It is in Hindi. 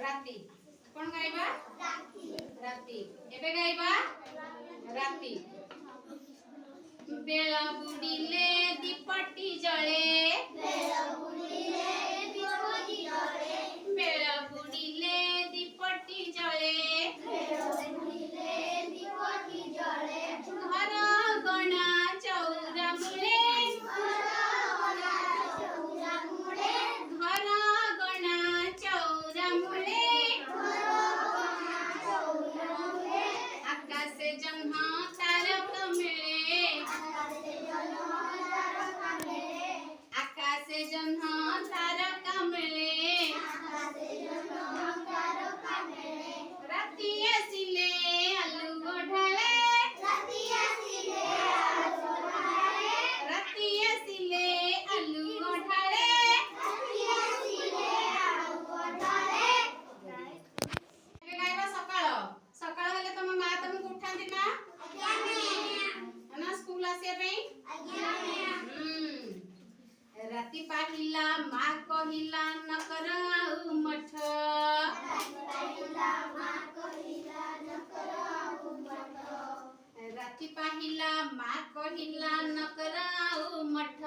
राती कौन गाइबा राती एबे गाइबा राती बेला बुडिले दीपटी जळे बेला बुडिले दीपटी जळे घर गणा चौरा मुळे घर गणा चौरा मुळे आकाशे जन्हा तारक मिळे आकाशे जन्हा तारक मिळे राती आसिले आलू ढाळे राती आसिले आलू ढाळे गाइबा सकाळ सकाळ हेले तम मा तमको उठांती ना ना स्कूल आसे पे राती पाहिला मा कहिला न कर आउ मठ राती पाहिला मा कहिला न कर आउ मठ